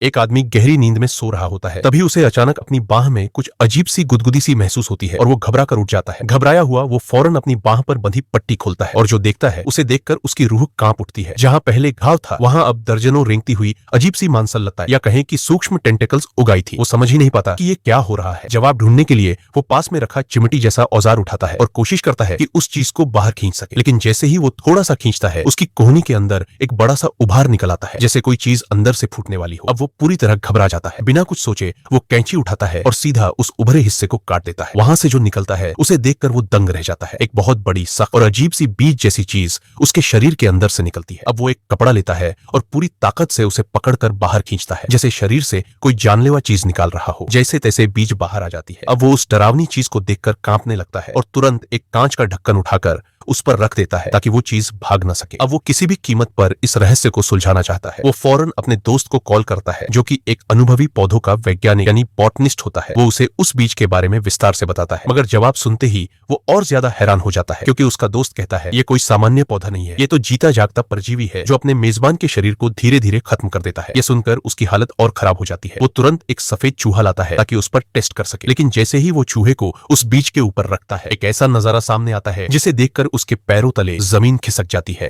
एक आदमी गहरी नींद में सो रहा होता है। तभी उसे अचानक अपनी बाह में कुछ अजीब सी गुदगुदी सी महसूस होती है और वो घबरा कर उठ जाता है। घबराया हुआ वो फौरन अपनी बाह पर बंधी पट्टी खोलता है और जो देखता है उसे देखकर उसकी रूह कांप उठती है। जहां पहले घाव था वहां अब दर्जनों रेंगती हुई अजीब सी मांसलताएं या कहें कि सूक्ष्म टेंटेकल्स उगाई थी। वो समझ ही नहीं पाता कि ये क्या हो रहा है। जवाब ढूंढने के लिए वो पास में रखा चिमटी जैसा औजार उठाता है और कोशिश करता है कि उस चीज को बाहर खींच सके। लेकिन जैसे ही वो थोड़ा सा खींचता है उसकी कोहनी के अंदर एक बड़ा सा उभार निकल आता है, जैसे कोई चीज अंदर से फूटने वाली हो। अब वो पूरी तरह घबरा जाता है। बिना कुछ सोचे वो कैंची उठाता है और सीधा उस उभरे हिस्से को काट देता है। वहां से जो निकलता है उसे देखकर वो दंग रह जाता है। एक बहुत बड़ी सख्त और अजीब सी बीज जैसी चीज उसके शरीर के अंदर से निकलती है। अब वो एक कपड़ा लेता है और पूरी ताकत से उसे पकड़कर बाहर खींचता है, जैसे शरीर से कोई जानलेवा चीज निकाल रहा हो। जैसे तैसे बीज बाहर आ जाती है। अब वो उस डरावनी चीज को देखकर कांपने लगता है और तुरंत एक कांच का ढक्कन उठाकर उस पर रख देता है ताकि वो चीज भाग न सके। अब वो किसी भी कीमत पर इस रहस्य को सुलझाना चाहता है। वो फौरन अपने दोस्त को कॉल करता है जो कि एक अनुभवी पौधों का वैज्ञानिक यानी बॉटनिस्ट होता है। वो उसे उस बीज के बारे में विस्तार से बताता है, मगर जवाब सुनते ही वो और ज्यादा हैरान हो जाता है क्योंकि उसका दोस्त कहता है ये कोई सामान्य पौधा नहीं है, ये तो जीता जागता परजीवी है जो अपने मेजबान के शरीर को धीरे धीरे खत्म कर देता है। ये सुनकर उसकी हालत और खराब हो जाती है। वो तुरंत एक सफेद चूहा लाता है ताकि उस पर टेस्ट कर सके। लेकिन जैसे ही वो चूहे को उस बीज के ऊपर रखता है एक ऐसा नजारा सामने आता है जिसे देखकर उसके पैरों तले जमीन खिसक जाती है।